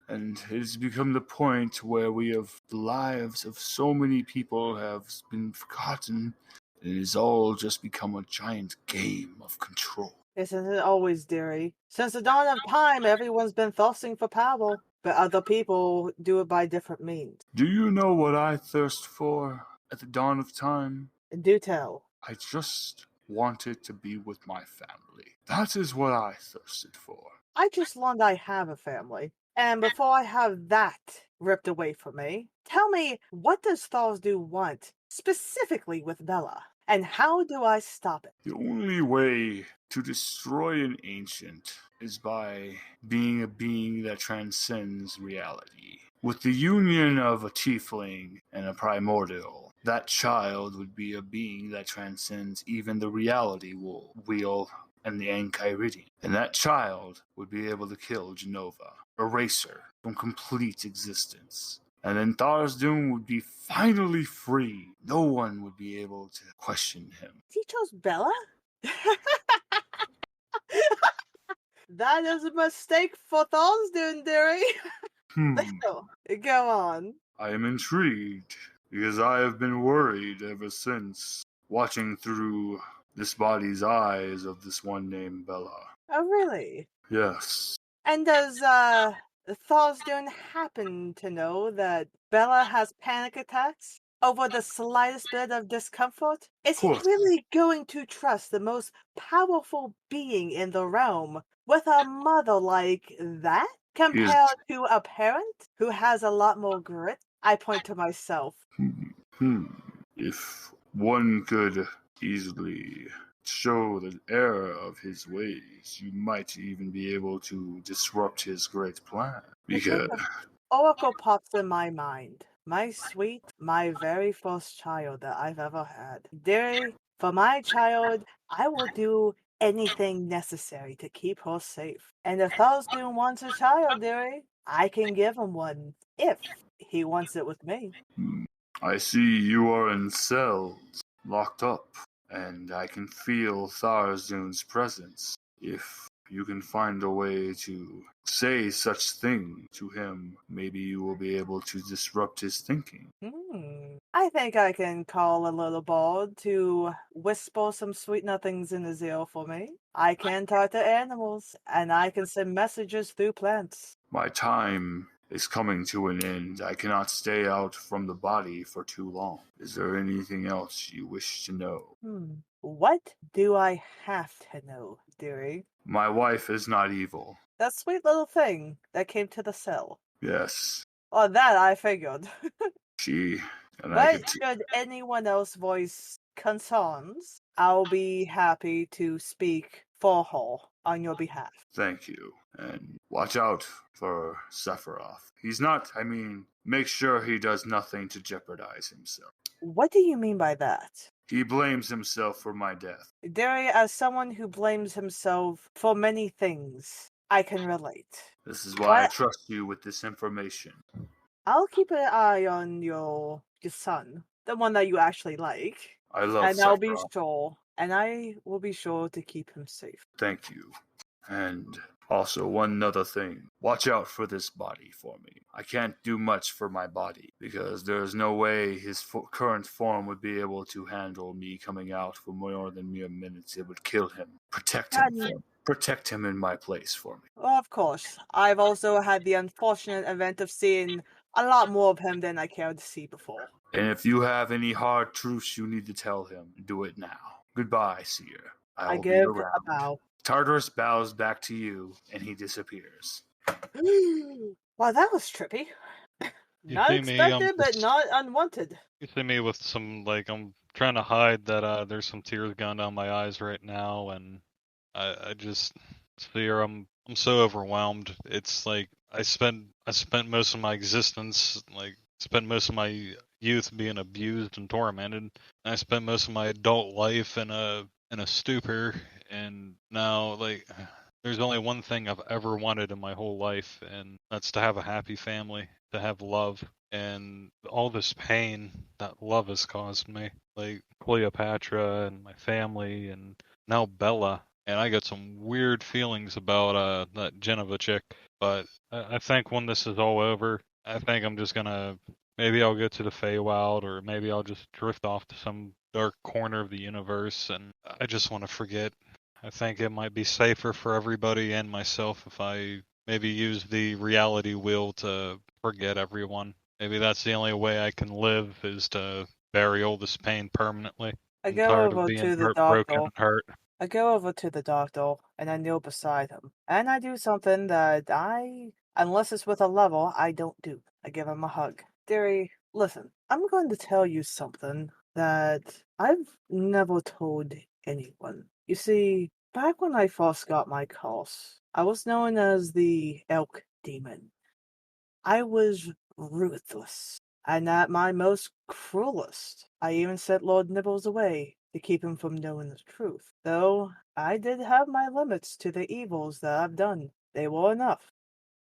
And it has become the point where the lives of so many people have been forgotten. It has all just become a giant game of control. Isn't it always, dearie? Since the dawn of time, everyone's been thirsting for power, but other people do it by different means. Do you know what I thirst for at the dawn of time? Do tell. I just wanted to be with my family. That is what I thirsted for. I just learned I have a family. And before I have that ripped away from me, tell me, what does Thorstein want, specifically with Bella? And how do I stop it? The only way to destroy an ancient is by being a being that transcends reality. With the union of a tiefling and a primordial, that child would be a being that transcends even the reality wheel and the Ankyridian. And that child would be able to kill Genova, erase her from complete existence. And then Thorstein would be finally free. No one would be able to question him. He chose Bella? That is a mistake for Thorstein, dearie. Go on. I am intrigued, because I have been worried ever since, watching through this body's eyes of this one named Bella. Oh, really? Yes. And does, Thorstein happen to know that Bella has panic attacks over the slightest bit of discomfort? Is he really going to trust the most powerful being in the realm with a mother like that? Compared to a parent who has a lot more grit? I point to myself. If one could easily show the error of his ways, you might even be able to disrupt his great plan. Because Oracle pops in my mind. My very first child that I've ever had. Dearie, for my child, I will do anything necessary to keep her safe. And if Thorstein wants a child, dearie, I can give him one, if he wants it with me. I see you are in cells, locked up, and I can feel Thorstein's presence. If you can find a way to say such thing to him, maybe you will be able to disrupt his thinking. I think I can call a little bird to whisper some sweet nothings in his ear for me. I can talk to animals, and I can send messages through plants. My time is coming to an end. I cannot stay out from the body for too long. Is there anything else you wish to know? What do I have to know, dearie? My wife is not evil. That sweet little thing that came to the cell. Yes, Oh, that I figured. she and I But could. should anyone else voice concerns, I'll be happy to speak for her on your behalf. Thank you. And watch out for Sephiroth. He's not, make sure he does nothing to jeopardize himself. What do you mean by that? He blames himself for my death. Derry, as someone who blames himself for many things, I can relate. This is why I But trust you with this information. I'll keep an eye on your son, the one that you actually like. I love And Sephiroth. I will be sure to keep him safe. Thank you. And also, one other thing. Watch out for this body for me. I can't do much for my body, because there's no way his current form would be able to handle me coming out for more than mere minutes. It would kill him. Protect him in my place for me. Well, of course. I've also had the unfortunate event of seeing a lot more of him than I cared to see before. And if you have any hard truths you need to tell him, do it now. Goodbye, Seer. I will be give around. a bow. Tartarus bows back to you, and he disappears. Wow, that was trippy. Not expected, but not unwanted. You see me with some, I'm trying to hide that there's some tears going down my eyes right now, and I just fear I'm so overwhelmed. It's like I spent most of my existence, spent most of my youth being abused and tormented. I spent most of my adult life in a stupor, and now there's only one thing I've ever wanted in my whole life, and that's to have a happy family, to have love. And all this pain that love has caused me, like Cleopatra and my family, and now Bella. And I got some weird feelings about that Geneva chick. But I think when this is all over, I think I'm just gonna, maybe I'll go to the Feywild, or maybe I'll just drift off to some dark corner of the universe, and I just want to forget. I think it might be safer for everybody and myself if I maybe use the reality wheel to forget everyone. Maybe that's the only way I can live, is to bury all this pain permanently. I I'm go tired of over being to the broken doctor. and hurt. I go over to the doctor and I kneel beside him. And I do something that unless it's with a level, I don't do. I give him a hug. Dearie, listen, I'm going to tell you something that I've never told anyone. You see, back when I first got my curse, I was known as the Elk Demon. I was ruthless, and at my most cruelest. I even sent Lord Nibbles away to keep him from knowing the truth. Though I did have my limits to the evils that I've done. They were enough.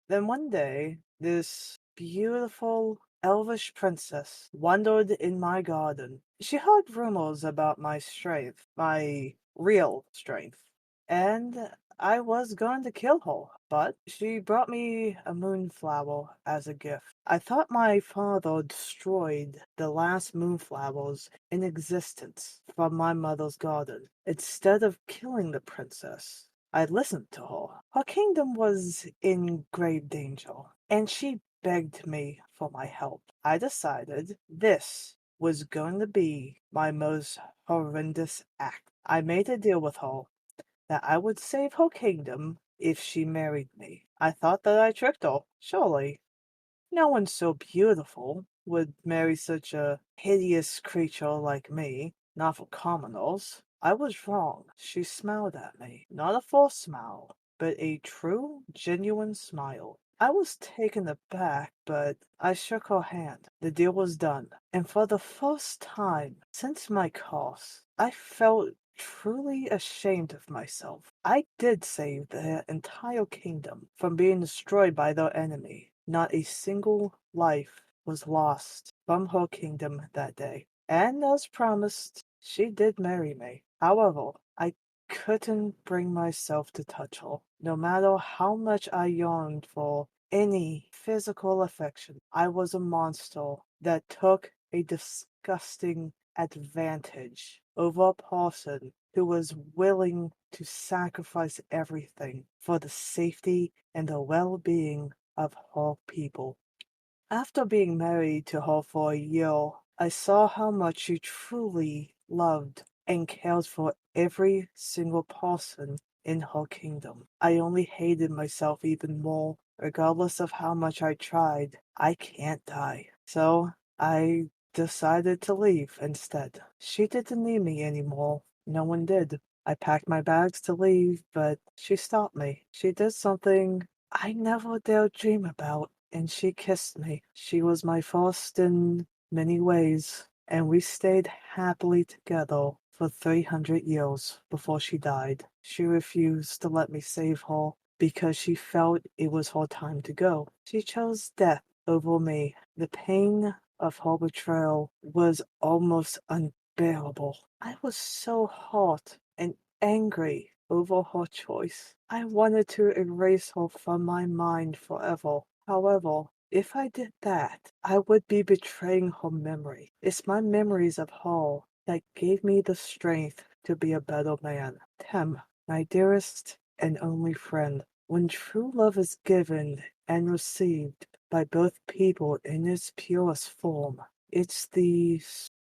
Then one day, this beautiful elvish princess wandered in my garden. She heard rumors about my strength, my real strength, and I was going to kill her, but she brought me a moonflower as a gift. I thought my father destroyed the last moonflowers in existence from my mother's garden. Instead of killing the princess, I listened to her. Her kingdom was in grave danger, and she begged me for my help. I decided this was going to be my most horrendous act. I made a deal with her that I would save her kingdom if she married me. I thought that I tricked her. Surely, no one so beautiful would marry such a hideous creature like me, not for commoners. I was wrong. She smiled at me. Not a false smile, but a true, genuine smile. I was taken aback, but I shook her hand. The deal was done, and for the first time since my curse, I felt truly ashamed of myself. I did save the entire kingdom from being destroyed by their enemy. Not a single life was lost from her kingdom that day. And as promised, she did marry me. However, I couldn't bring myself to touch her, no matter how much I yearned for any physical affection. I was a monster that took a disgusting advantage over a person who was willing to sacrifice everything for the safety and the well-being of all people. After being married to her for a year, I saw how much she truly loved and cared for every single person in her kingdom. I only hated myself even more. Regardless of how much I tried, I can't die. So I decided to leave instead. She didn't need me anymore. No one did. I packed my bags to leave, but she stopped me. She did something I never dared dream about, and she kissed me. She was my first in many ways, and we stayed happily together for 300 years before she died. She refused to let me save her because she felt it was her time to go. She chose death over me. The pain of her betrayal was almost unbearable. I was so hurt and angry over her choice. I wanted to erase her from my mind forever. However, if I did that, I would be betraying her memory. It's my memories of her that gave me the strength to be a better man. Tem, my dearest and only friend, when true love is given and received by both people in its purest form, it's the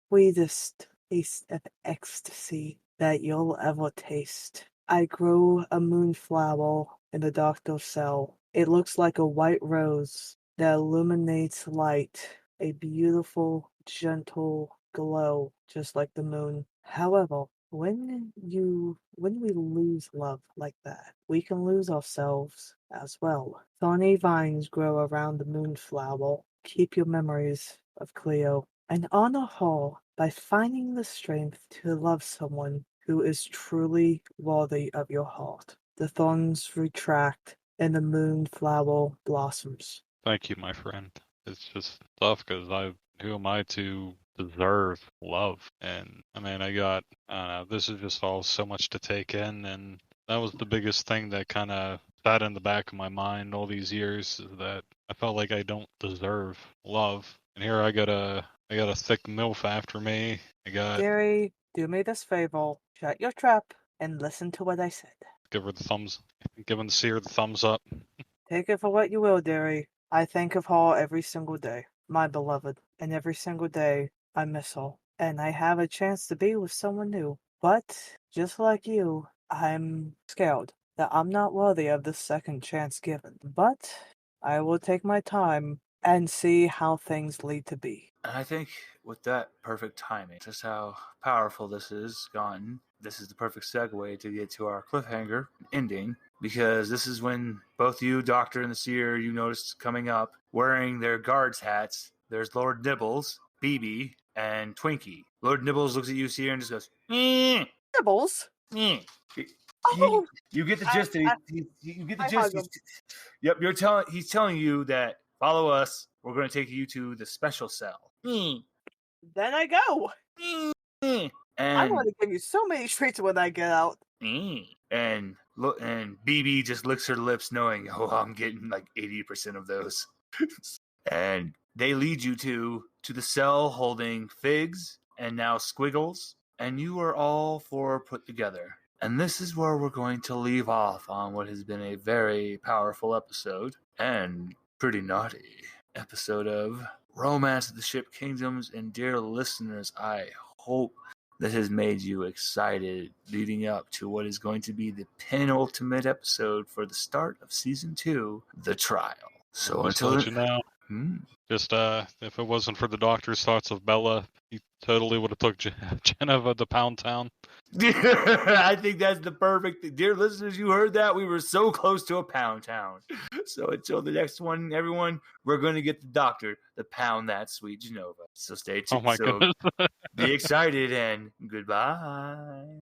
sweetest taste of ecstasy that you'll ever taste. I grew a moonflower in the doctor's cell. It looks like a white rose that illuminates light, a beautiful, gentle glow, just like the moon. However, when we lose love like that, we can lose ourselves as well. Thorny vines grow around the moonflower. Keep your memories of Cleo and honor her by finding the strength to love someone who is truly worthy of your heart. The thorns retract and the moonflower blossoms. Thank you, my friend. It's just tough because who am I to deserve love? And I mean, I don't know, this is just all so much to take in. And that was the biggest thing that kind of sat in the back of my mind all these years, is that I felt like I don't deserve love. And here I got a thick MILF after me. Gary, do me this favor. Shut your trap and listen to what I said. Giving the seer the thumbs up. Take it for what you will, dearie. I think of her every single day, my beloved, and every single day I miss her, and I have a chance to be with someone new. But, just like you, I'm scared that I'm not worthy of this second chance given. But, I will take my time and see how things lead to be. And I think with that perfect timing, just how powerful this is gotten, this is the perfect segue to get to our cliffhanger ending, because this is when both you, Doctor and the Seer, you noticed coming up, wearing their guards' hats. There's Lord Nibbles, BB, and Twinkie. Lord Nibbles looks at you, Seer, and just goes, Nibbles? You, Oh! you get the gist. You get the I gist. hug him. Yep, he's telling you that follow us. We're going to take you to the special cell. Then I go. I And want to give you so many treats when I get out. and look, and BB just licks her lips, knowing, oh, I'm getting like 80% of those. And they lead you to the cell holding Figs and now Squiggles, and you are all four put together. And this is where we're going to leave off on what has been a very powerful episode and pretty naughty episode of Romance of the Ship Kingdoms. And dear listeners, I hope that has made you excited leading up to what is going to be the penultimate episode for the start of season 2, The Trial. So Just until to let you know, just if it wasn't for the doctor's thoughts of Bella, he totally would have took Geneva to Pound Town. I think that's the perfect thing. Dear listeners, you heard that? We were so close to a Pound Town. So until the next one, everyone, we're going to get the doctor to pound that sweet Genova. So stay tuned. Oh my goodness. Be excited and goodbye.